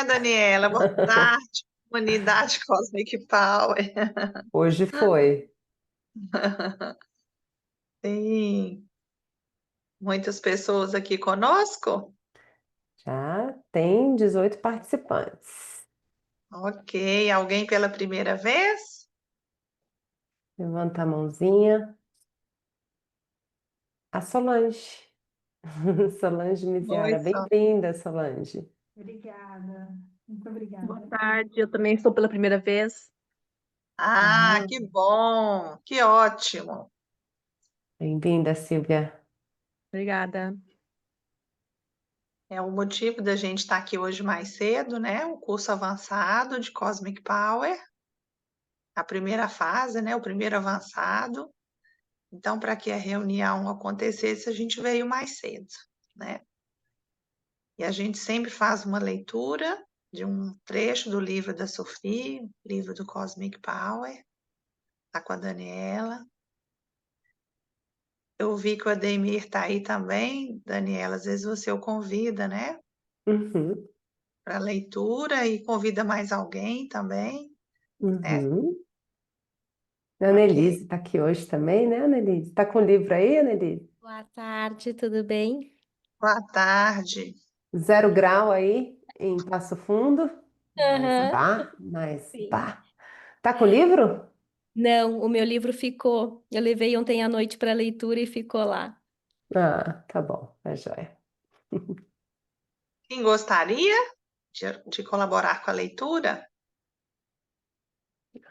Daniela, boa tarde, Humanidade Cosmic Power. Hoje foi. Tem muitas pessoas aqui conosco? Já tem 18 participantes. Ok, alguém pela primeira vez? Levanta a mãozinha. A Solange. Solange Oi, Miziara. só. Bem-vinda, Solange. Obrigada, muito Boa obrigada. tarde, eu também estou pela primeira vez. Ah, Ah, que bom, que ótimo. bem-vinda, Silvia. Obrigada. É o motivo da gente estar aqui hoje mais cedo, né? O curso avançado de Cosmic Power, a primeira fase, né? O primeiro avançado. Então, para que a reunião acontecesse, a gente veio mais cedo, né? E a gente sempre faz uma leitura de um trecho do livro da Sophie, livro do Cosmic Power, tá com a Daniela. Eu vi que o Ademir está aí também, Daniela, às vezes você o convida, né, Uhum, para leitura e convida mais alguém também, né? uhum. A Ok. Annelise está aqui hoje também, né, Annelise? Está com o livro aí, Annelise? Boa tarde, tudo bem? Boa tarde. 0 grau aí em Passo Fundo. Mas Aham, bah, mas sim. bah. Tá com o livro? Não, o meu livro ficou. Eu levei ontem à noite para leitura e ficou lá. Ah, tá bom, é jóia. Quem gostaria de colaborar com a leitura?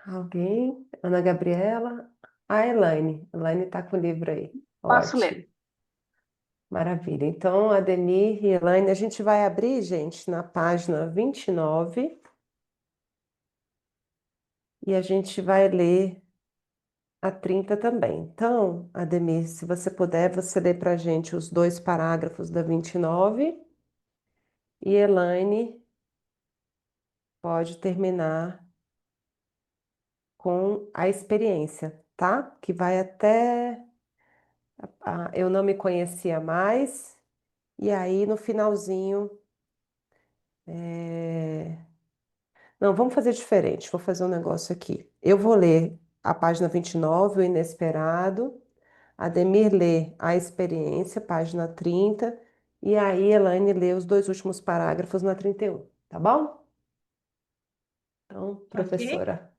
Alguém? Ana Gabriela? A Elaine. Elaine está com o livro aí. Posso ler? Ótimo. Maravilha. Então, Ademir e Elaine, a gente vai abrir, gente, na página 29 e a gente vai ler a 30 também. Então, Ademir, se você puder, você lê para a gente os dois parágrafos da 29 e Elaine pode terminar com a experiência, tá? Que vai até eu não me conhecia mais. E aí, no finalzinho, não, vamos fazer diferente. Vou fazer um negócio aqui. Eu vou ler a página 29, o inesperado. Ademir lê a experiência, página 30. E aí, Elaine lê os dois últimos parágrafos na 31. Tá bom? Então, Ok. professora.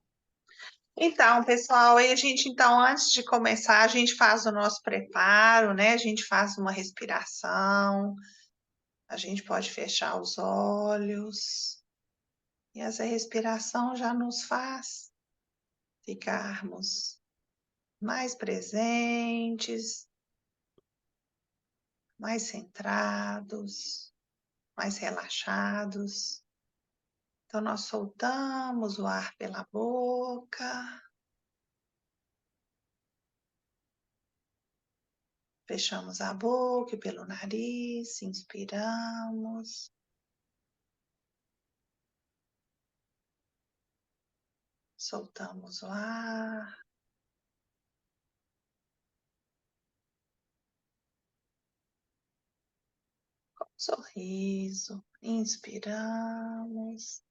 Então, pessoal, aí a gente, então, antes de começar, a gente faz o nosso preparo, né? A gente faz uma respiração, a gente pode fechar os olhos, e essa respiração já nos faz ficarmos mais presentes, mais centrados, mais relaxados. Então, nós soltamos o ar pela boca, fechamos a boca e pelo nariz, inspiramos. Soltamos o ar, sorriso, inspiramos,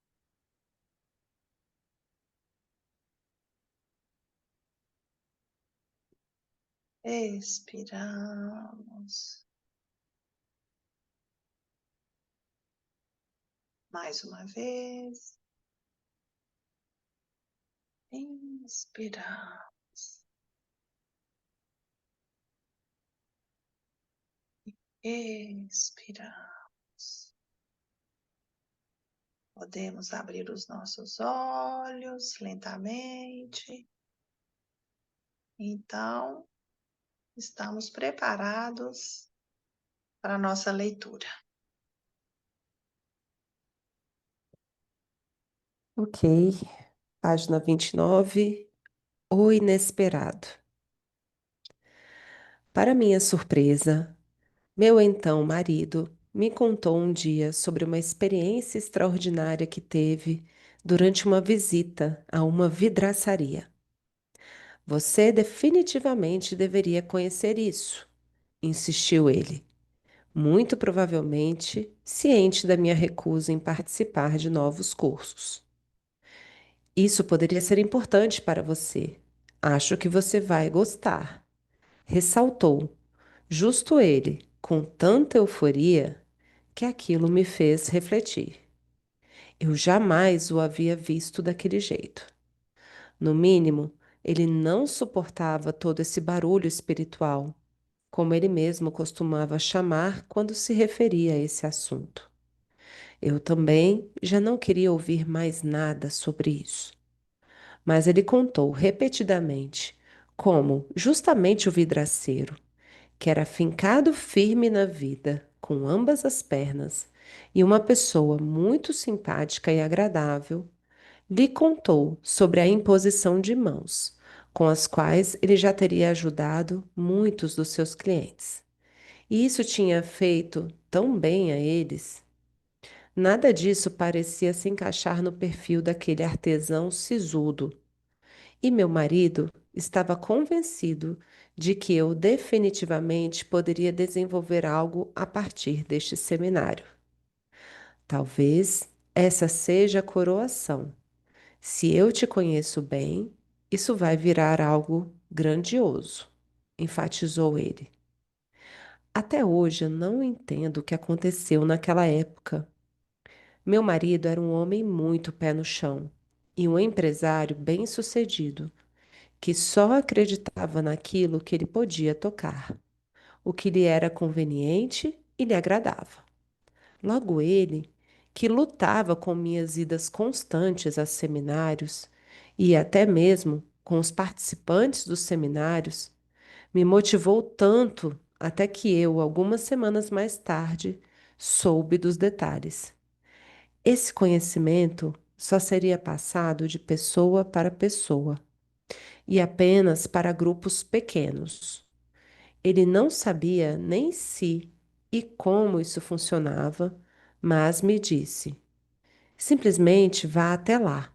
expiramos. Mais uma vez, inspiramos, expiramos. Podemos abrir os nossos olhos lentamente. Então, estamos preparados para a nossa leitura. Ok. Página 29. O inesperado. Para minha surpresa, meu então marido me contou um dia sobre uma experiência extraordinária que teve durante uma visita a uma vidraçaria. Você definitivamente deveria conhecer isso, insistiu ele. muito provavelmente ciente da minha recusa em participar de novos cursos. Isso poderia ser importante para você. Acho que você vai gostar, ressaltou, justo ele, com tanta euforia, que aquilo me fez refletir. Eu jamais o havia visto daquele jeito. No mínimo, ele não suportava todo esse barulho espiritual, como ele mesmo costumava chamar quando se referia a esse assunto. Eu também já não queria ouvir mais nada sobre isso. Mas ele contou repetidamente como justamente o vidraceiro, que era fincado firme na vida, com ambas as pernas, e uma pessoa muito simpática e agradável, lhe contou sobre a imposição de mãos, com as quais ele já teria ajudado muitos dos seus clientes. E isso tinha feito tão bem a eles. Nada disso parecia se encaixar no perfil daquele artesão sisudo. E meu marido estava convencido de que eu definitivamente poderia desenvolver algo a partir deste seminário. Talvez essa seja a coroação. Se eu te conheço bem, isso vai virar algo grandioso, enfatizou ele. Até hoje eu não entendo o que aconteceu naquela época. Meu marido era um homem muito pé no chão e um empresário bem-sucedido, que só acreditava naquilo que ele podia tocar, o que lhe era conveniente e lhe agradava. Logo ele, que lutava com minhas idas constantes a seminários e até mesmo com os participantes dos seminários, me motivou tanto até que eu, algumas semanas mais tarde, soube dos detalhes. Esse conhecimento só seria passado de pessoa para pessoa e apenas para grupos pequenos. Ele não sabia nem se e como isso funcionava, mas me disse: simplesmente vá até lá.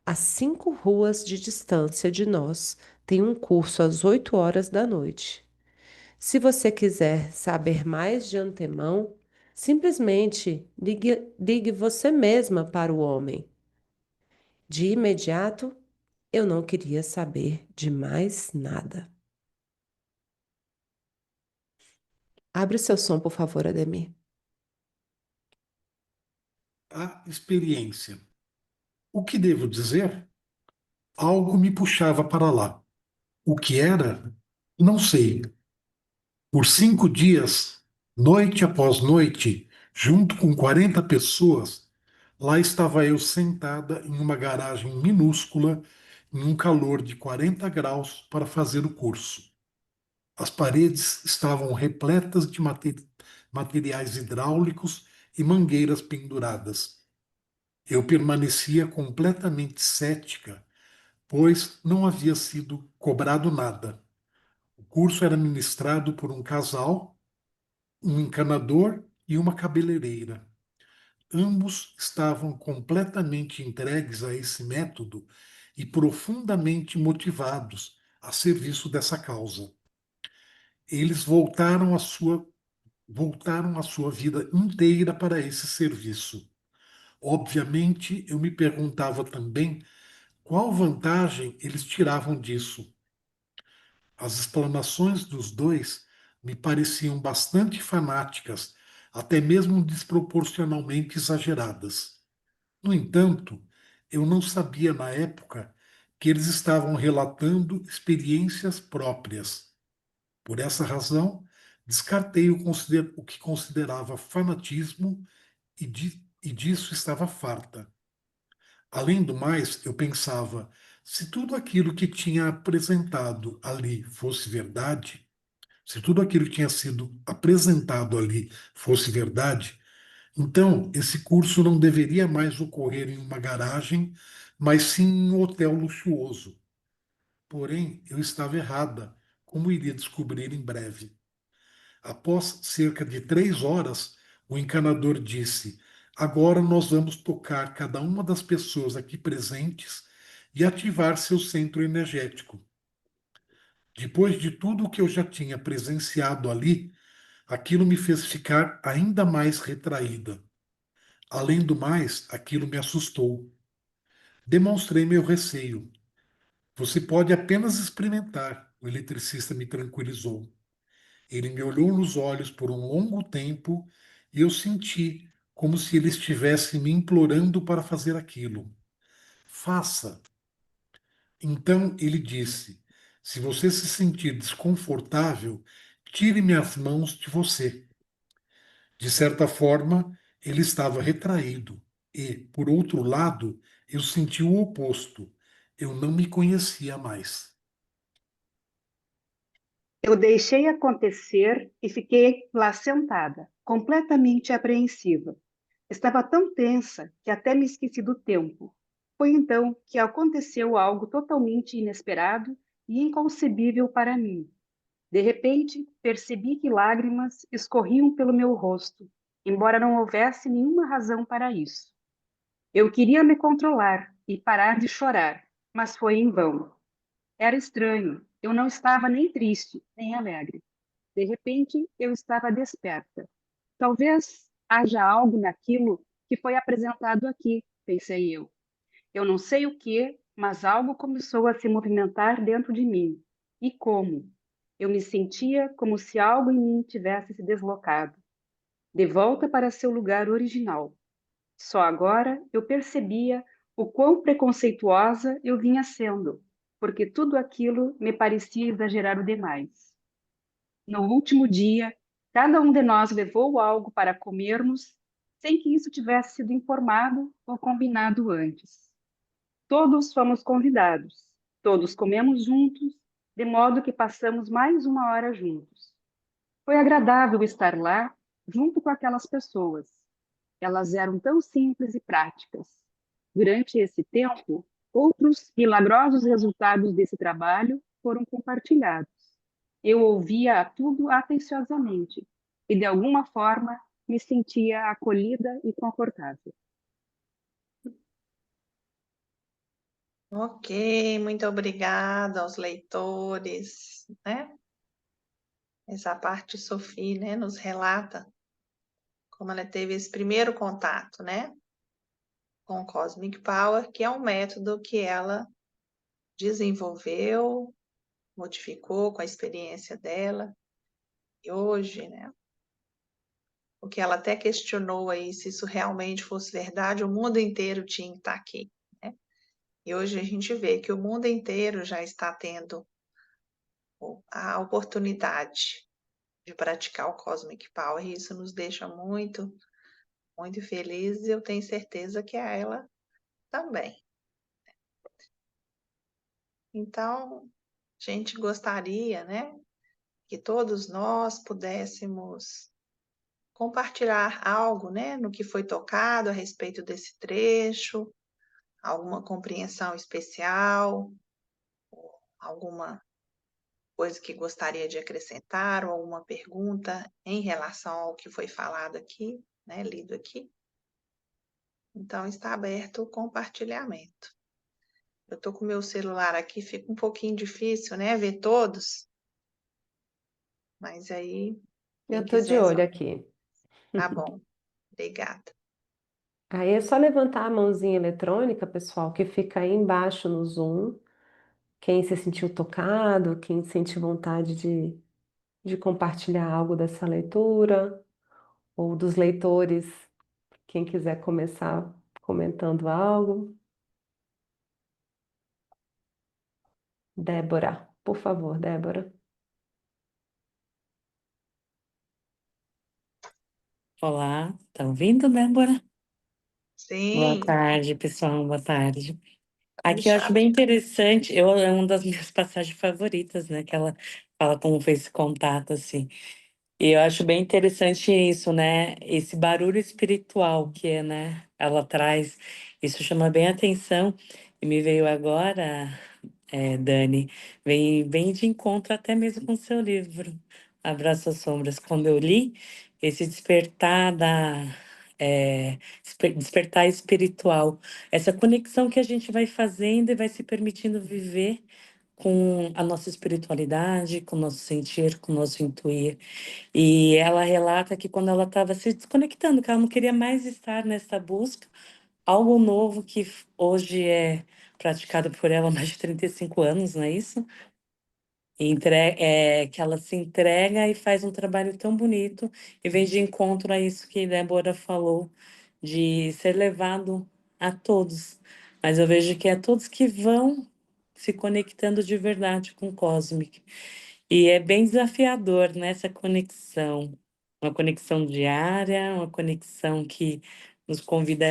A 5 ruas de distância de nós, tem um curso às 8 horas da noite. Se você quiser saber mais de antemão, simplesmente ligue você mesma para o homem. De imediato, eu não queria saber de mais nada. Abre o seu som, por favor, Ademir. A experiência. O que devo dizer? Algo me puxava para lá. O que era? Não sei. Por 5 dias, noite após noite, junto com 40 pessoas, lá estava eu sentada em uma garagem minúscula, em um calor de 40 graus, para fazer o curso. As paredes estavam repletas de materiais hidráulicos e mangueiras penduradas. Eu permanecia completamente cética, pois não havia sido cobrado nada. O curso era ministrado por um casal, um encanador e uma cabeleireira. Ambos estavam completamente entregues a esse método e profundamente motivados a serviço dessa causa. Eles voltaram a sua vida inteira para esse serviço. Obviamente, eu me perguntava também qual vantagem eles tiravam disso. As explanações dos dois me pareciam bastante fanáticas, até mesmo desproporcionalmente exageradas. No entanto, eu não sabia na época que eles estavam relatando experiências próprias. Por essa razão, descartei o que considerava fanatismo e disso estava farta. Além do mais, eu pensava, se tudo aquilo que tinha apresentado ali fosse verdade, se tudo aquilo que tinha sido apresentado ali fosse verdade, então esse curso não deveria mais ocorrer em uma garagem, mas sim em um hotel luxuoso. Porém, eu estava errada, como iria descobrir em breve. Após cerca de 3 horas, o encanador disse: agora nós vamos tocar cada uma das pessoas aqui presentes e ativar seu centro energético. Depois de tudo o que eu já tinha presenciado ali, Aquilo me fez ficar ainda mais retraída. Além do mais, aquilo me assustou. Demonstrei meu receio. Você pode apenas experimentar, o eletricista me tranquilizou. Ele me olhou nos olhos por um longo tempo e eu senti como se ele estivesse me implorando para fazer aquilo. Faça. Então ele disse: se você se sentir desconfortável, tire minhas mãos de você. De certa forma, ele estava retraído e, por outro lado, eu senti o oposto. Eu não me conhecia mais. Eu deixei acontecer e fiquei lá sentada, completamente apreensiva. Estava tão tensa que até me esqueci do tempo. Foi então que aconteceu algo totalmente inesperado e inconcebível para mim. De repente, percebi que lágrimas escorriam pelo meu rosto, embora não houvesse nenhuma razão para isso. Eu queria me controlar e parar de chorar, mas foi em vão. Era estranho, eu não estava nem triste, nem alegre. De repente, eu estava desperta. Talvez haja algo naquilo que foi apresentado aqui, pensei eu. Eu não sei o que, mas algo começou a se movimentar dentro de mim. E como? Eu me sentia como se algo em mim tivesse se deslocado, de volta para seu lugar original. Só agora eu percebia o quão preconceituosa eu vinha sendo, porque tudo aquilo me parecia exagerado demais. No último dia, cada um de nós levou algo para comermos sem que isso tivesse sido informado ou combinado antes. Todos fomos convidados, todos comemos juntos, de modo que passamos mais uma hora juntos. Foi agradável estar lá, junto com aquelas pessoas. Elas eram tão simples e práticas. Durante esse tempo, outros milagrosos resultados desse trabalho foram compartilhados. Eu ouvia tudo atenciosamente e, de alguma forma, me sentia acolhida e confortável. Ok, muito obrigada aos leitores, né? Essa parte, Sophie, né, nos relata como ela teve esse primeiro contato, né, com o Cosmic Power, que é um método que ela desenvolveu, modificou com a experiência dela. E hoje, né, o que ela até questionou aí, se isso realmente fosse verdade, o mundo inteiro tinha que estar aqui, né? E hoje a gente vê que o mundo inteiro já está tendo a oportunidade de praticar o Cosmic Power, e isso nos deixa muito, muito felizes, e eu tenho certeza que a ela também. Então, a gente gostaria, né, que todos nós pudéssemos compartilhar algo, né, no que foi tocado a respeito desse trecho, alguma compreensão especial, alguma coisa que gostaria de acrescentar ou alguma pergunta em relação ao que foi falado aqui, né, lido aqui. Então, está aberto o compartilhamento. Eu estou com o meu celular aqui, fica um pouquinho difícil, né, ver todos, mas aí, Eu quem estou de quiser, olho aqui. tá bom. Obrigada. Aí é só levantar a mãozinha eletrônica, pessoal, que fica aí embaixo no Zoom. Quem se sentiu tocado, quem sente vontade de compartilhar algo dessa leitura, ou dos leitores, quem quiser começar comentando algo. Débora, por favor, Débora. Olá, tá ouvindo, Débora? Boa Sim, tarde, pessoal, boa tarde. pode Aqui eu acho chamar. bem interessante, é uma das minhas passagens favoritas, né? Que ela fala como foi esse contato, assim. E eu acho bem interessante isso, né? Esse barulho espiritual que é, né? Ela traz, isso chama bem atenção. E me veio agora, Dani, vem de encontro até mesmo com o seu livro, Abraço às Sombras. Quando eu li, esse despertar despertar espiritual, essa conexão que a gente vai fazendo e vai se permitindo viver com a nossa espiritualidade, com o nosso sentir, com o nosso intuir. E ela relata que quando ela estava se desconectando, que ela não queria mais estar nessa busca, algo novo que hoje é praticado por ela há mais de 35 anos, não é isso? Que ela se entrega e faz um trabalho tão bonito e vem de encontro a isso que Débora falou, de ser levado a todos. Mas eu vejo que é todos que vão se conectando de verdade com o Cosmic. E é bem desafiador nessa conexão. Uma conexão diária, uma conexão que nos convida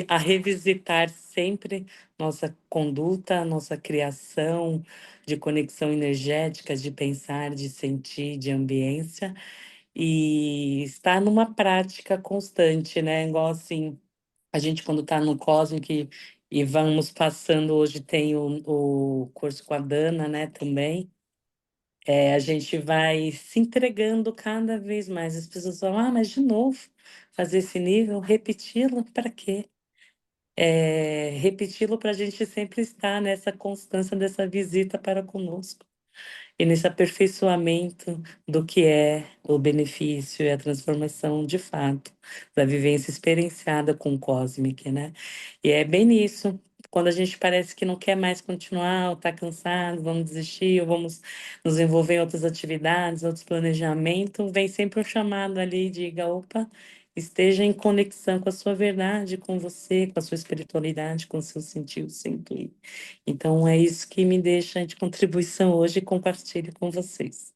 a revisitar sempre nossa conduta, nossa criação de conexão energética, de pensar, de sentir, de ambiência, e estar numa prática constante, né? Igual assim, a gente quando está no Cosmic e vamos passando, hoje tem o curso com a Dana, né, também. A gente vai se entregando cada vez mais. As pessoas falam, mas de novo, fazer esse nível, repeti-lo, para quê? Repeti-lo para a gente sempre estar nessa constância dessa visita para conosco. E nesse aperfeiçoamento do que é o benefício e a transformação de fato, da vivência experienciada com o Cosmic, né? E é bem nisso. Quando a gente parece que não quer mais continuar, ou está cansado, vamos desistir, ou vamos nos envolver em outras atividades, outros planejamentos, vem sempre um chamado ali, diga, opa, esteja em conexão com a sua verdade, com você, com a sua espiritualidade, com o seu sentido, seu intuito. Então, é isso que me deixa de contribuição hoje e compartilho com vocês.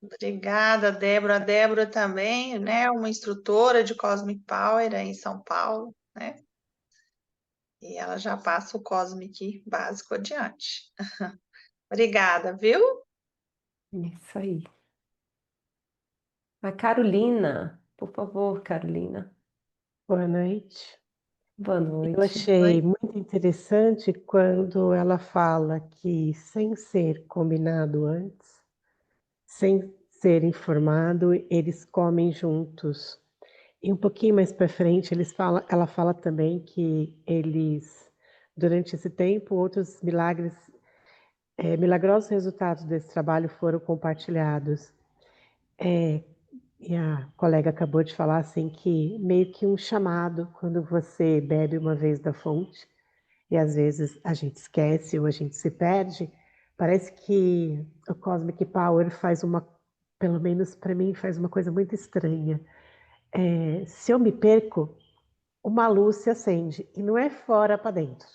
Obrigada, Débora. A Débora também, né, uma instrutora de Cosmic Power aí em São Paulo, né? E ela já passa o Cosmic básico adiante. Obrigada, viu? Isso aí. A Carolina, por favor, Carolina. Boa noite. Boa Eu noite. achei muito interessante quando ela fala que, sem ser combinado antes, sem ser informado, eles comem juntos. E um pouquinho mais para frente, ela fala também que eles, durante esse tempo, outros milagres, milagrosos resultados desse trabalho foram compartilhados. E a colega acabou de falar assim que meio que um chamado quando você bebe uma vez da fonte e às vezes a gente esquece ou a gente se perde. Parece que o Cosmic Power faz pelo menos para mim, faz uma coisa muito estranha. Se eu me perco, uma luz se acende e não é fora para dentro,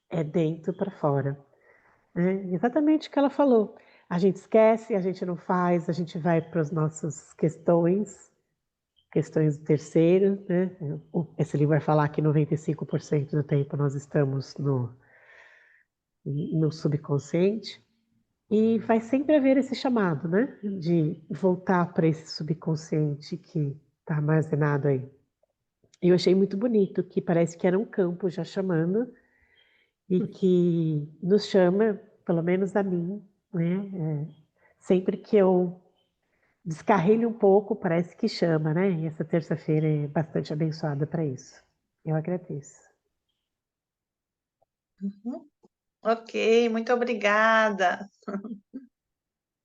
é dentro para fora. Exatamente o que ela falou. A gente esquece, a gente não faz, a gente vai para as nossas questões do terceiro, né? Esse livro vai falar que 95% do tempo nós estamos no subconsciente, e vai sempre haver esse chamado, né? De voltar para esse subconsciente que está armazenado aí. E eu achei muito bonito, que parece que era um campo já chamando, e que nos chama, pelo menos a mim, né? Sempre que eu descarrilho um pouco, parece que chama, né? E essa terça-feira é bastante abençoada para isso. Eu agradeço. Uhum. Ok, muito obrigada.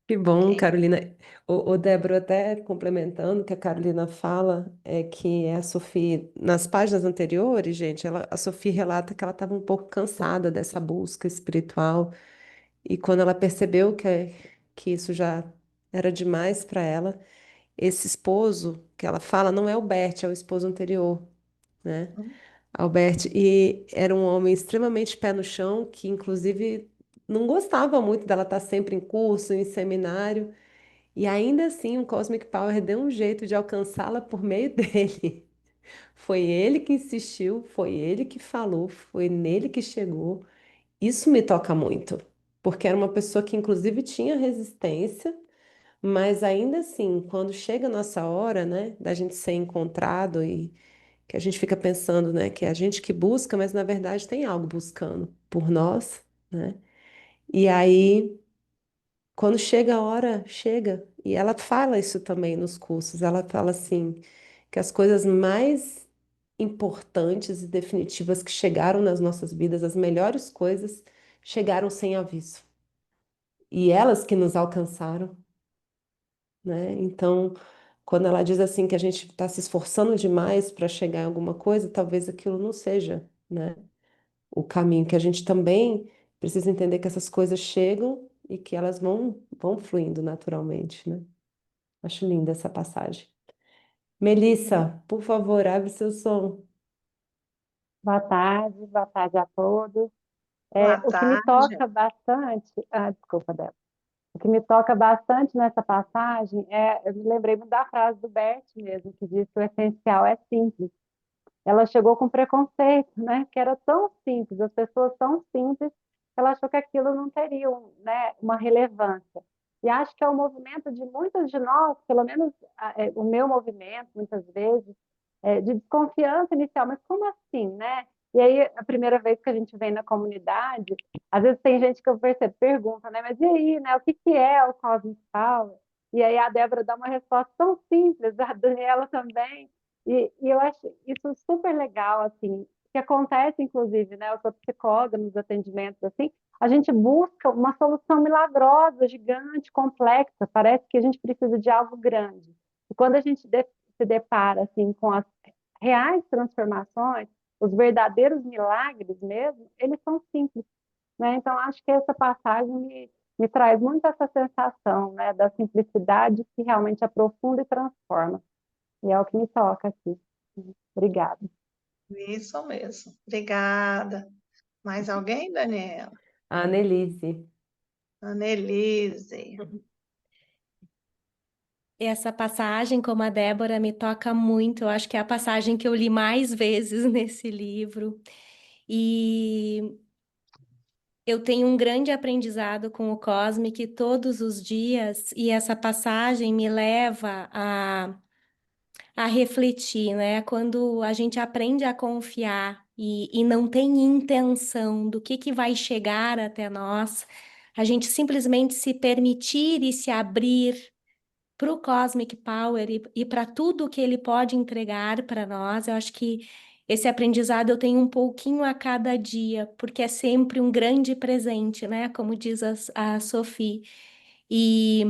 Que bom, Ok. Carolina. O Débora, até complementando o que a Carolina fala, é que a Sofia, nas páginas anteriores, gente, a Sofia relata que ela estava um pouco cansada dessa busca espiritual, e quando ela percebeu que isso já era demais para ela, esse esposo que ela fala não é o Bert, é o esposo anterior, né? Albert, e era um homem extremamente pé no chão, que inclusive não gostava muito dela estar sempre em curso, em seminário, e ainda assim o Cosmic Power deu um jeito de alcançá-la por meio dele. Foi ele que insistiu, foi ele que falou, foi nele que chegou. Isso me toca muito, porque era uma pessoa que inclusive tinha resistência, mas ainda assim, quando chega a nossa hora, né, da gente ser encontrado e que a gente fica pensando, né, que é a gente que busca, mas na verdade tem algo buscando por nós, né? E aí, quando chega a hora, chega. E ela fala isso também nos cursos. Ela fala assim, que as coisas mais importantes e definitivas que chegaram nas nossas vidas, as melhores coisas, chegaram sem aviso. E elas que nos alcançaram, né? Então, quando ela diz assim que a gente está se esforçando demais para chegar em alguma coisa, talvez aquilo não seja, né, o caminho, que a gente também precisa entender que essas coisas chegam e que elas vão fluindo naturalmente, né? Acho linda essa passagem. Melissa, por favor, abre seu som. Boa tarde a todos. Boa O que me tarde. toca bastante, desculpa, Débora. O que me toca bastante nessa passagem eu me lembrei muito da frase do Bert mesmo, que diz que o essencial é simples. Ela chegou com preconceito, né? Que era tão simples, as pessoas tão simples, que ela achou que aquilo não teria, né, uma relevância. E acho que é o movimento de muitas de nós, pelo menos o meu movimento, muitas vezes, de desconfiança inicial, mas como assim, né? E aí, a primeira vez que a gente vem na comunidade, às vezes tem gente que eu percebo, pergunta, né? Mas e aí, né? O que que é o Cosmic Power? E aí a Débora dá uma resposta tão simples, a Daniela também, e eu acho isso super legal, assim, que acontece, inclusive, né? Eu sou psicóloga nos atendimentos, assim, a gente busca uma solução milagrosa, gigante, complexa, parece que a gente precisa de algo grande. E quando a gente se depara, assim, com as reais transformações, os verdadeiros milagres mesmo, eles são simples, né? Então, acho que essa passagem me traz muito essa sensação, né, da simplicidade que realmente aprofunda e transforma. E é o que me toca aqui. Obrigada. Isso mesmo. Obrigada. Mais alguém, Daniela? A Annelise. Annelise. Essa passagem, como a Débora, me toca muito. Eu acho que é a passagem que eu li mais vezes nesse livro. E eu tenho um grande aprendizado com o Cosmic todos os dias, e essa passagem me leva a refletir, né? Quando a gente aprende a confiar e não tem intenção do que vai chegar até nós, a gente simplesmente se permitir e se abrir para o Cosmic Power e para tudo que ele pode entregar para nós. Eu acho que esse aprendizado eu tenho um pouquinho a cada dia, porque é sempre um grande presente, né? Como diz a Sophie. E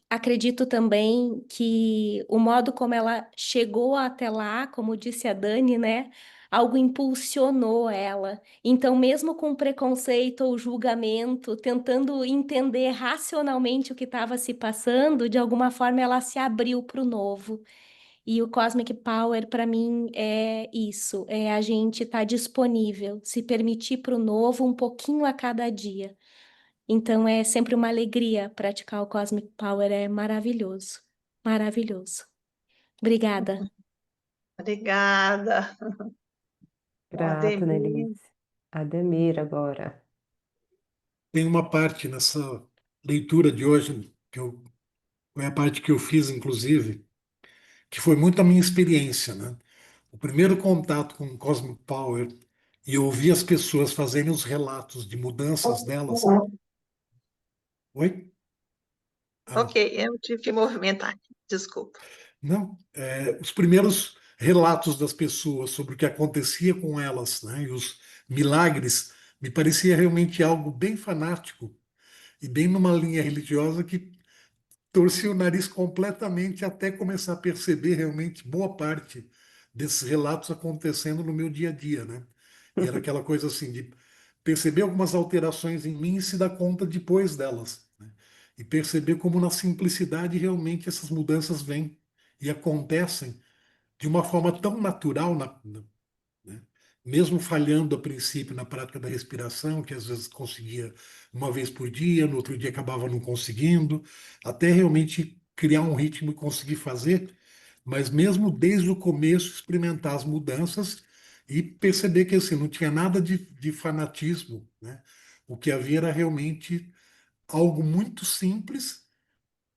acredito também que o modo como ela chegou até lá, como disse a Dani, né? Algo impulsionou ela. Então, mesmo com preconceito ou julgamento, tentando entender racionalmente o que estava se passando, de alguma forma ela se abriu para o novo. E o Cosmic Power, para mim, é isso: é a gente estar disponível, se permitir para o novo um pouquinho a cada dia. Então é sempre uma alegria praticar o Cosmic Power, é maravilhoso, maravilhoso. Obrigada. Obrigada. O Grata, Ademir. Annelise. Ademir agora. Tem uma parte nessa leitura de hoje, foi a parte que eu fiz, inclusive, que foi muito a minha experiência, né? O primeiro contato com o Cosmic Power e eu ouvir as pessoas fazerem os relatos de mudanças delas. Oi? Ah, Ok, eu tive que movimentar. Desculpa. não, os primeiros relatos das pessoas sobre o que acontecia com elas, né, e os milagres, me parecia realmente algo bem fanático e bem numa linha religiosa que torci o nariz completamente até começar a perceber realmente boa parte desses relatos acontecendo no meu dia a dia, né? E era aquela coisa assim de perceber algumas alterações em mim e se dar conta depois delas, né? E perceber como na simplicidade realmente essas mudanças vêm e acontecem de uma forma tão natural né? Mesmo falhando a princípio na prática da respiração, que às vezes conseguia uma vez por dia, no outro dia acabava não conseguindo, até realmente criar um ritmo e conseguir fazer, mas mesmo desde o começo experimentar as mudanças e perceber que assim, não tinha nada de fanatismo, né? O que havia era realmente algo muito simples,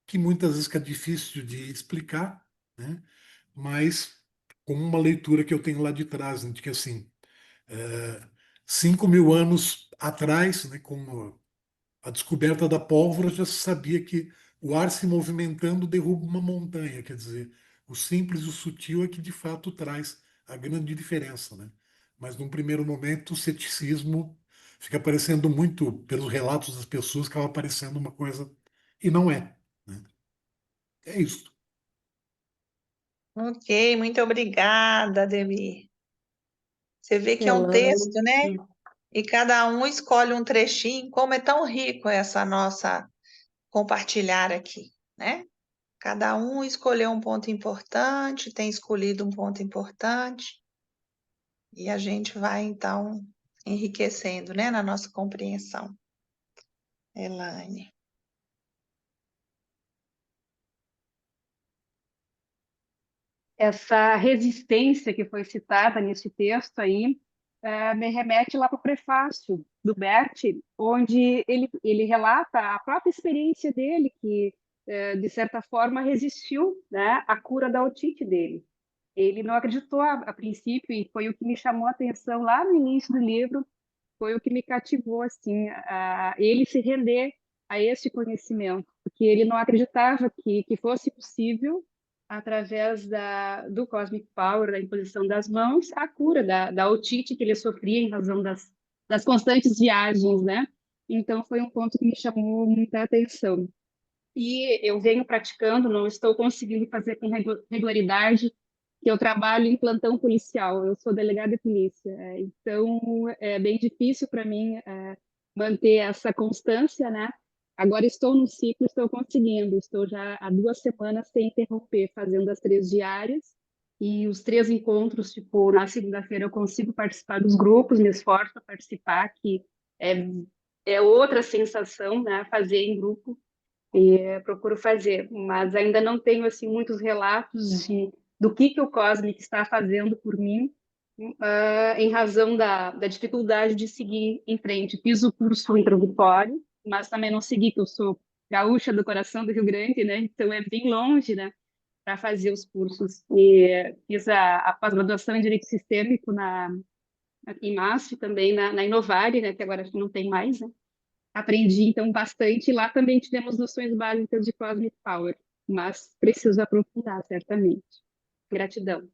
que muitas vezes fica difícil de explicar, né? Mas como uma leitura que eu tenho lá de trás, né, de que assim, 5.000 anos atrás, né, com a descoberta da pólvora, já se sabia que o ar se movimentando derruba uma montanha. Quer dizer, O simples e o sutil é que de fato traz a grande diferença, né? Mas num primeiro momento o ceticismo fica parecendo muito, pelos relatos das pessoas, que acaba parecendo uma coisa e não é, né? É isso. Ok, muito obrigada, Ademir. Você vê que é um Elaine, texto, né? E cada um escolhe um trechinho, como é tão rico essa nossa compartilhar aqui, né? Cada um escolheu um ponto importante, tem escolhido um ponto importante, e a gente vai, então, enriquecendo, né, na nossa compreensão. Elaine. Essa resistência que foi citada nesse texto aí me remete lá para o prefácio do Bert, onde ele relata a própria experiência dele, que, de certa forma, resistiu, né, à cura da otite dele. Ele não acreditou a princípio, e foi o que me chamou a atenção lá no início do livro, foi o que me cativou, assim, a ele se render a esse conhecimento, porque ele não acreditava que fosse possível, através do Cosmic Power, da imposição das mãos, a cura da otite que ele sofria em razão das constantes viagens, né? Então, foi um ponto que me chamou muita atenção. E eu venho praticando, não estou conseguindo fazer com regularidade, que eu trabalho em plantão policial, eu sou delegada de polícia, então é bem difícil para mim manter essa constância, né? Agora estou no ciclo, estou conseguindo, estou já há 2 semanas sem interromper, fazendo as 3 diárias, e os 3 encontros, tipo, na segunda-feira eu consigo participar dos grupos, me esforço para participar, que é, é outra sensação, né? Fazer em grupo, e procuro fazer, mas ainda não tenho assim muitos relatos do que o Cosmic está fazendo por mim, em razão da dificuldade de seguir em frente. Fiz o curso introdutório, mas também não segui, que eu sou gaúcha do coração do Rio Grande, né? Então é bem longe, né? Para fazer os cursos. E fiz a pós-graduação em Direito Sistêmico aqui em MASF, também na Inovare, né? Que agora acho que não tem mais, né? Aprendi, então, bastante. Lá também tivemos noções básicas de Cosmic Power, mas preciso aprofundar, certamente. Gratidão.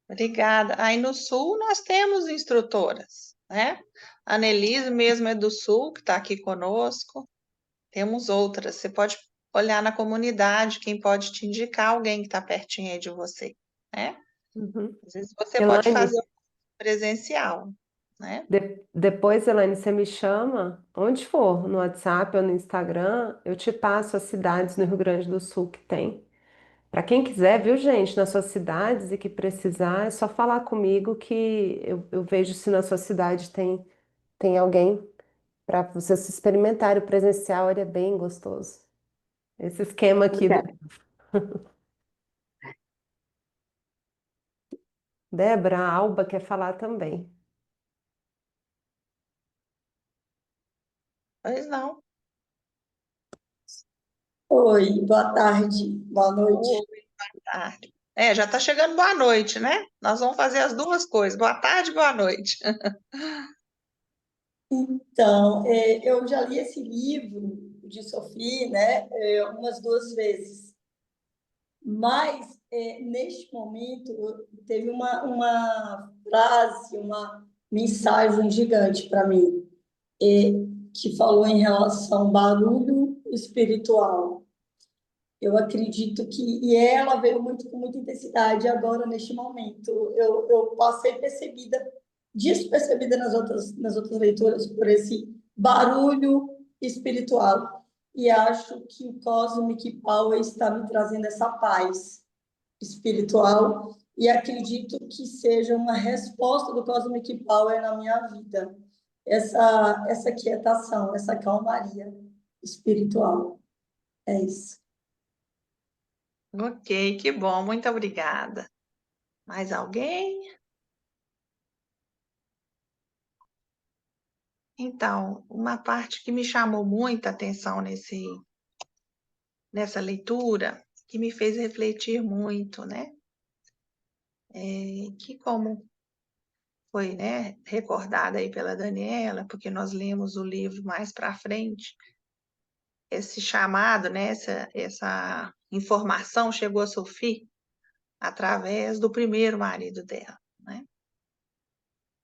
Obrigada. Aí no Sul nós temos instrutoras, né? A Annelise mesmo é do Sul, que está aqui conosco. Temos outras. Você pode olhar na comunidade quem pode te indicar alguém que está pertinho aí de você, né? uhum. Às vezes você pode fazer Elaine, presencial, né? depois, Elaine, você me chama, onde for, no WhatsApp ou no Instagram, eu te passo as cidades no Rio Grande do Sul que tem. Para quem quiser, viu, gente, nas suas cidades e que precisar, é só falar comigo que eu vejo se na sua cidade tem alguém para vocês se experimentarem. O presencial, ele é bem gostoso. Esse esquema aqui do... Obrigada. Débora, a Alba quer falar também. Pois não. Oi, boa tarde, boa noite. Oi, boa tarde. Já está chegando boa noite, né? Nós vamos fazer as duas coisas, boa tarde e boa noite. Então, eu já li esse livro de Sophie, né, umas 2 vezes, mas neste momento teve uma frase, uma mensagem gigante para mim, que falou em relação ao barulho espiritual. Eu acredito que, e ela veio muito com muita intensidade agora neste momento. Eu passei despercebida nas outras leituras por esse barulho espiritual. E acho que o Cosmic Power está me trazendo essa paz espiritual e acredito que seja uma resposta do Cosmic Power na minha vida. Essa quietação, essa calmaria espiritual. É isso. Ok, que bom, muito obrigada. Mais alguém? Então, uma parte que me chamou muita atenção nessa leitura, que me fez refletir muito, né? Que como foi, né, recordada aí pela Daniela, porque nós lemos o livro mais para frente, esse chamado, né, essa informação chegou a Sophie através do primeiro marido dela, né?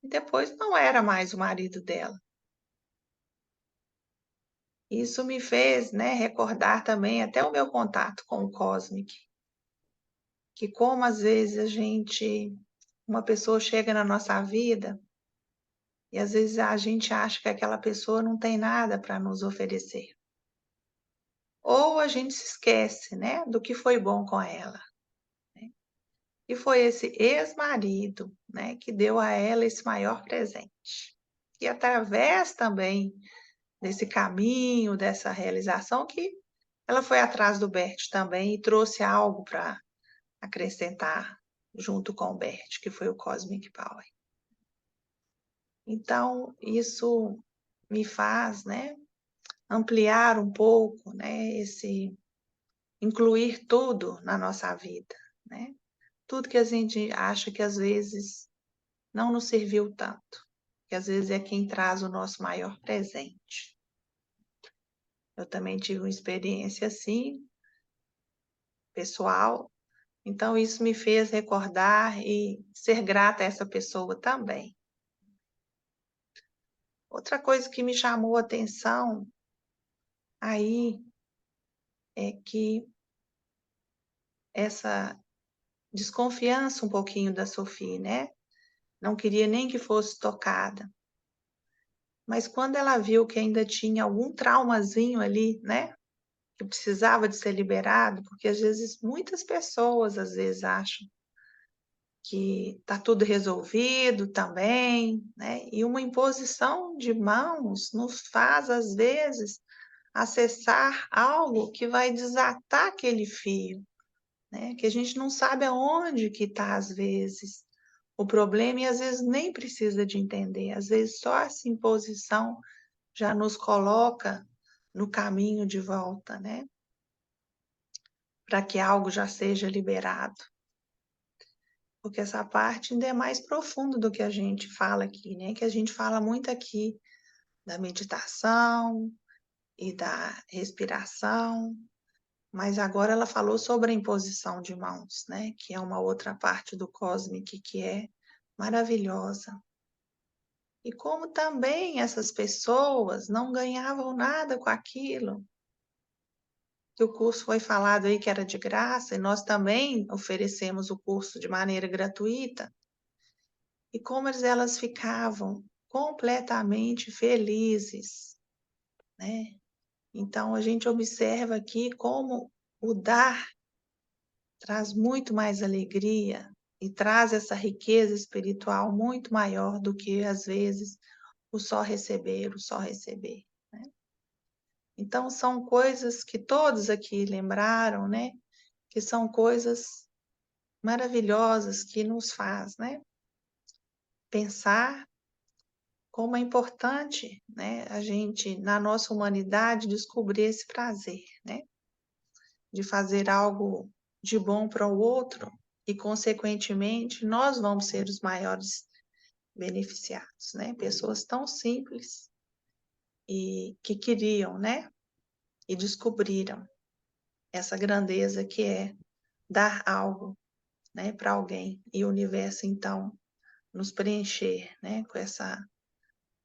E depois não era mais o marido dela. Isso me fez, né, recordar também até o meu contato com o Cosmic, que como às vezes uma pessoa chega na nossa vida e às vezes a gente acha que aquela pessoa não tem nada para nos oferecer. Ou a gente se esquece, né, do que foi bom com ela. E foi esse ex-marido, né, que deu a ela esse maior presente. E através também desse caminho, dessa realização, que ela foi atrás do Bert também e trouxe algo para acrescentar junto com o Bert, que foi o Cosmic Power. Então, isso me faz, né, ampliar um pouco, né, incluir tudo na nossa vida, né? Tudo que a gente acha que às vezes não nos serviu tanto, que às vezes é quem traz o nosso maior presente. Eu também tive uma experiência assim, pessoal, então isso me fez recordar e ser grata a essa pessoa também. Outra coisa que me chamou a atenção aí é que essa desconfiança um pouquinho da Sophie, né? Não queria nem que fosse tocada. Mas quando ela viu que ainda tinha algum traumazinho ali, né? Que precisava de ser liberado, porque às vezes muitas pessoas às vezes acham que está tudo resolvido também, né? E uma imposição de mãos nos faz às vezes acessar algo que vai desatar aquele fio, né? Que a gente não sabe aonde que está às vezes o problema e às vezes nem precisa de entender, às vezes só essa imposição já nos coloca no caminho de volta, né? Para que algo já seja liberado. Porque essa parte ainda é mais profunda do que a gente fala aqui, né? Que a gente fala muito aqui da meditação e da respiração, mas agora ela falou sobre a imposição de mãos, né? Que é uma outra parte do Cosmic que é maravilhosa. E como também essas pessoas não ganhavam nada com aquilo, que o curso foi falado aí que era de graça, e nós também oferecemos o curso de maneira gratuita, e como elas ficavam completamente felizes, né? Então, a gente observa aqui como o dar traz muito mais alegria e traz essa riqueza espiritual muito maior do que, às vezes, o só receber, o só receber, né? Então, são coisas que todos aqui lembraram, né? Que são coisas maravilhosas que nos faz, né? Pensar como é importante, né, a gente, na nossa humanidade, descobrir esse prazer, né? De fazer algo de bom para o outro e, consequentemente, nós vamos ser os maiores beneficiados, né? Pessoas tão simples e que queriam, né? E descobriram essa grandeza que é dar algo, né, para alguém e o universo, então, nos preencher, né, com essa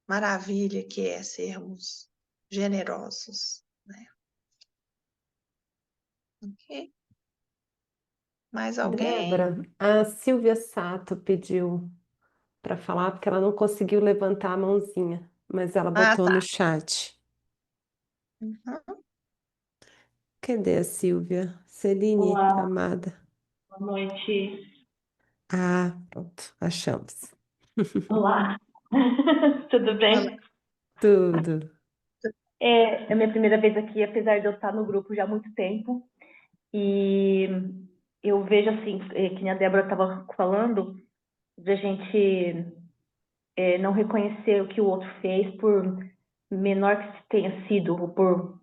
maravilha que é sermos generosos, né? Ok? Mais alguém? Débora, a Silvia Sato pediu para falar porque ela não conseguiu levantar a mãozinha, mas ela Ah, botou no tá. chat. Uhum. Cadê a Silvia? Celine, Olá, amada. boa noite. Ah, pronto, achamos. Olá, tudo Olá. bem? Tudo. É a minha primeira vez aqui, apesar de eu estar no grupo já há muito tempo. E eu vejo assim, que nem a Débora estava falando, de a gente não reconhecer o que o outro fez, por menor que tenha sido, ou por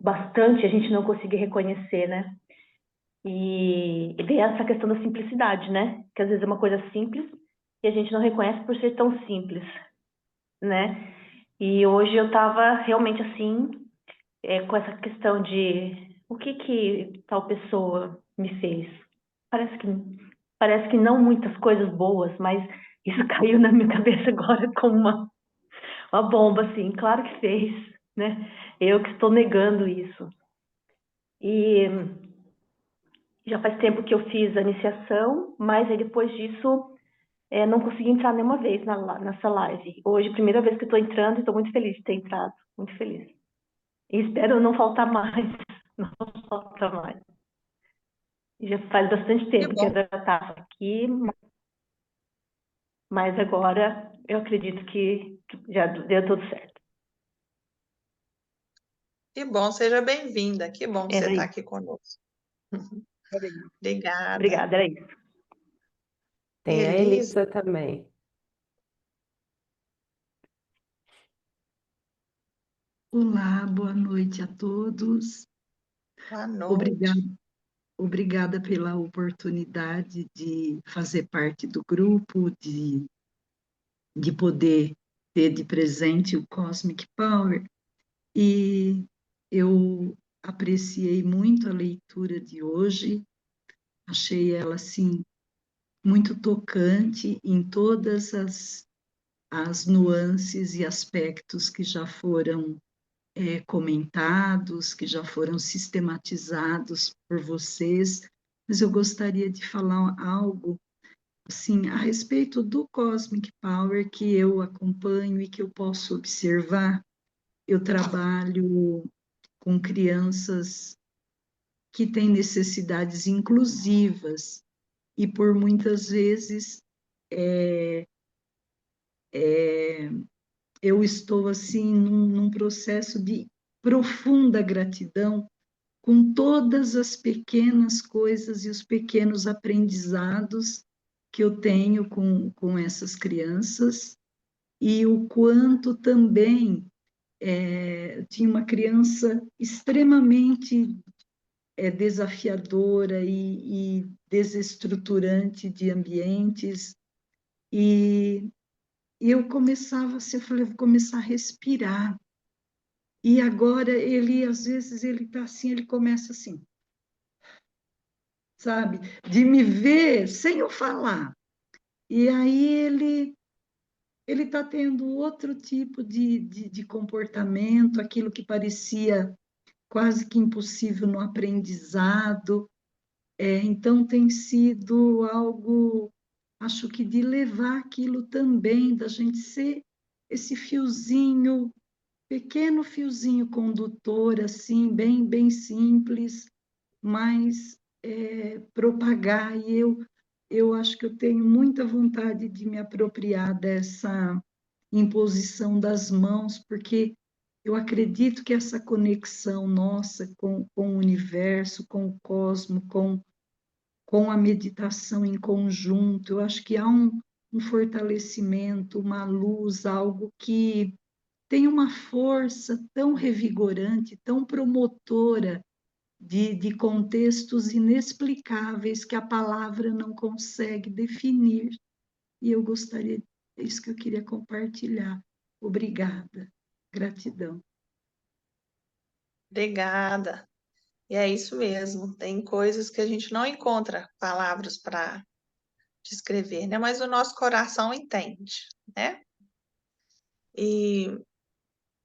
bastante, a gente não conseguir reconhecer, né? E tem essa questão da simplicidade, né? Que às vezes é uma coisa simples e a gente não reconhece por ser tão simples, né? E hoje eu estava realmente assim, com essa questão de o que tal pessoa me fez? Parece que não muitas coisas boas, mas isso caiu na minha cabeça agora como uma bomba, assim. Claro que fez, né? Eu que estou negando isso. E já faz tempo que eu fiz a iniciação, mas aí depois disso não consegui entrar nenhuma vez nessa live. Hoje, primeira vez que estou entrando, e estou muito feliz de ter entrado, muito feliz. E espero não faltar mais, não faltar mais. Já faz bastante Que tempo que eu bom, já estava aqui, mas agora eu acredito que já deu tudo certo. que bom, seja bem-vinda. Que bom que você Era está isso. aqui conosco. Obrigada. Obrigada, era isso. Tem a Elisa, Elisa também. Olá, boa noite a todos. boa noite. Obrigada, obrigada pela oportunidade de fazer parte do grupo, de poder ter de presente o Cosmic Power. E eu apreciei muito a leitura de hoje, achei ela, assim, muito tocante em todas as nuances e aspectos que já foram comentados, que já foram sistematizados por vocês, mas eu gostaria de falar algo assim a respeito do Cosmic Power que eu acompanho e que eu posso observar. Eu trabalho com crianças que têm necessidades inclusivas e por muitas vezes eu estou assim num processo de profunda gratidão com todas as pequenas coisas e os pequenos aprendizados que eu tenho com essas crianças, e o quanto também tinha uma criança extremamente desafiadora e desestruturante de ambientes, e eu começava assim, eu falei, vou começar a respirar. E agora ele, às vezes, ele está assim, ele começa assim, sabe? De me ver sem eu falar. E aí ele está tendo outro tipo de comportamento, aquilo que parecia quase que impossível no aprendizado. Então, tem sido algo, acho que de levar aquilo também, da gente ser esse fiozinho, pequeno fiozinho condutor, assim, bem simples, mas propagar. E eu acho que eu tenho muita vontade de me apropriar dessa imposição das mãos, porque eu acredito que essa conexão nossa com o universo, com o cosmos, com a meditação em conjunto, eu acho que há um fortalecimento, uma luz, algo que tem uma força tão revigorante, tão promotora de contextos inexplicáveis que a palavra não consegue definir. E eu gostaria, é isso que eu queria compartilhar. Obrigada, gratidão. Obrigada. E é isso mesmo. Tem coisas que a gente não encontra palavras para descrever, né? Mas o nosso coração entende, né? E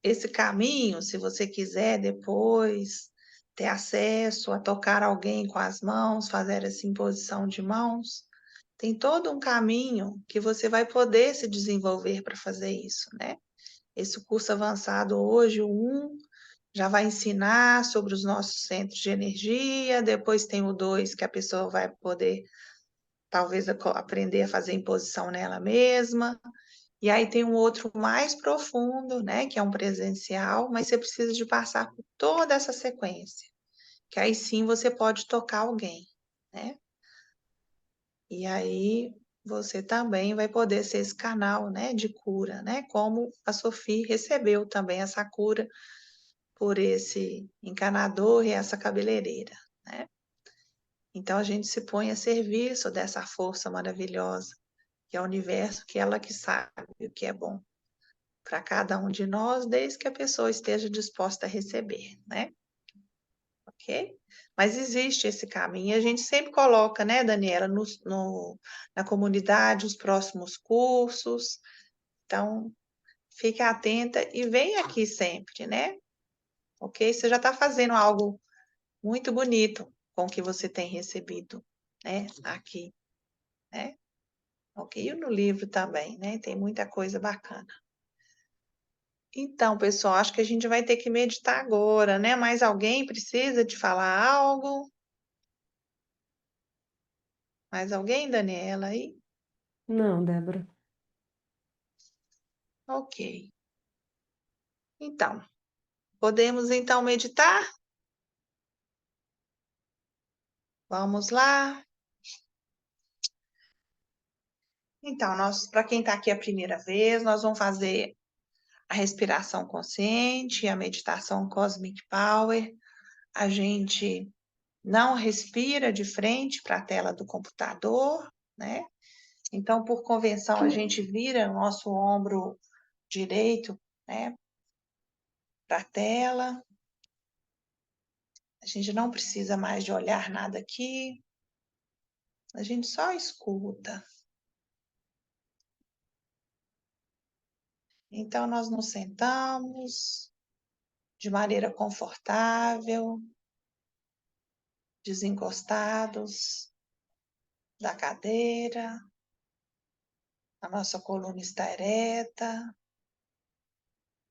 esse caminho, se você quiser depois ter acesso a tocar alguém com as mãos, fazer essa imposição de mãos, tem todo um caminho que você vai poder se desenvolver para fazer isso, né? Esse curso avançado hoje, o 1, já vai ensinar sobre os nossos centros de energia, depois tem o 2, que a pessoa vai poder, talvez, aprender a fazer imposição nela mesma, e aí tem um outro mais profundo, né, que é um presencial, mas você precisa de passar por toda essa sequência, que aí sim você pode tocar alguém, né? E aí você também vai poder ser esse canal, né, de cura, né? Como a Sophie recebeu também essa cura por esse encanador e essa cabeleireira, né? Então a gente se põe a serviço dessa força maravilhosa, que é o universo, que é ela que sabe o que é bom para cada um de nós, desde que a pessoa esteja disposta a receber, né? ok? Mas existe esse caminho. E a gente sempre coloca, né, Daniela, na comunidade os próximos cursos. Então, fique atenta e vem aqui sempre, né? Ok? Você já está fazendo algo muito bonito com o que você tem recebido, né? Aqui, né? Ok? E no livro também, né? Tem muita coisa bacana. Então, pessoal, acho que a gente vai ter que meditar agora, né? Mais alguém precisa de falar algo? Mais alguém, Daniela, aí? Não, Débora. Ok. Então, podemos então meditar? Vamos lá. Então, para quem está aqui a primeira vez, nós vamos fazer a respiração consciente, a meditação Cosmic Power. A gente não respira de frente para a tela do computador, né? Então, por convenção, a gente vira o nosso ombro direito, né, para a tela. A gente não precisa mais de olhar nada aqui. A gente só escuta. Então, nós nos sentamos de maneira confortável, desencostados da cadeira, a nossa coluna está ereta,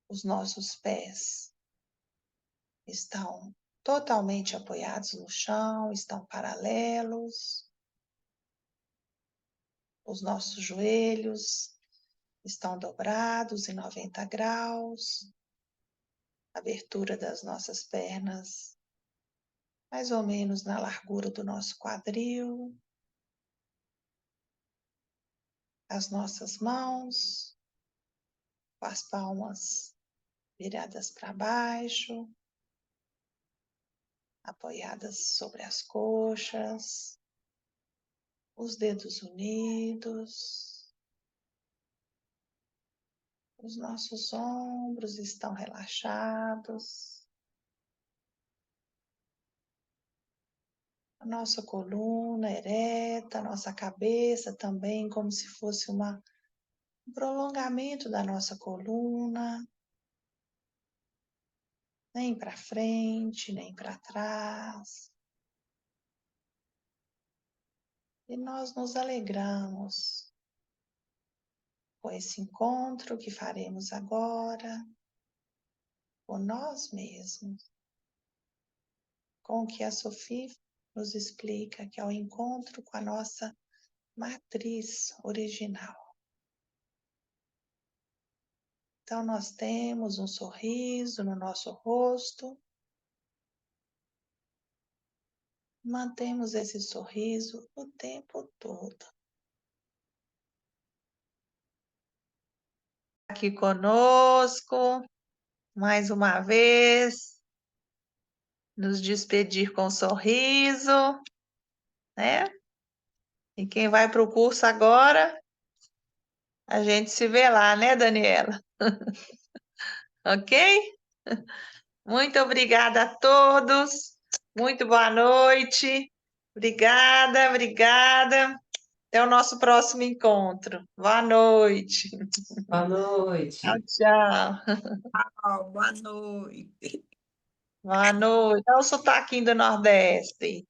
os nossos pés estão totalmente apoiados no chão, estão paralelos, os nossos joelhos estão dobrados em 90 graus, abertura das nossas pernas mais ou menos na largura do nosso quadril, as nossas mãos com as palmas viradas para baixo, apoiadas sobre as coxas, os dedos unidos, os nossos ombros estão relaxados, a nossa coluna ereta, a nossa cabeça também como se fosse um prolongamento da nossa coluna, nem para frente, nem para trás. E nós nos alegramos com esse encontro que faremos agora, com nós mesmos, com o que a Sophie nos explica, que é o encontro com a nossa matriz original. Então, nós temos um sorriso no nosso rosto, mantemos esse sorriso o tempo todo. Aqui conosco, mais uma vez, nos despedir com um sorriso, né? E quem vai para o curso agora, a gente se vê lá, né, Daniela? Ok? Muito obrigada a todos. Muito boa noite. Obrigada, obrigada. Até o nosso próximo encontro. Boa noite. Boa Tchau, noite. tchau. Boa noite. Boa noite. Olha o sotaquinho do Nordeste.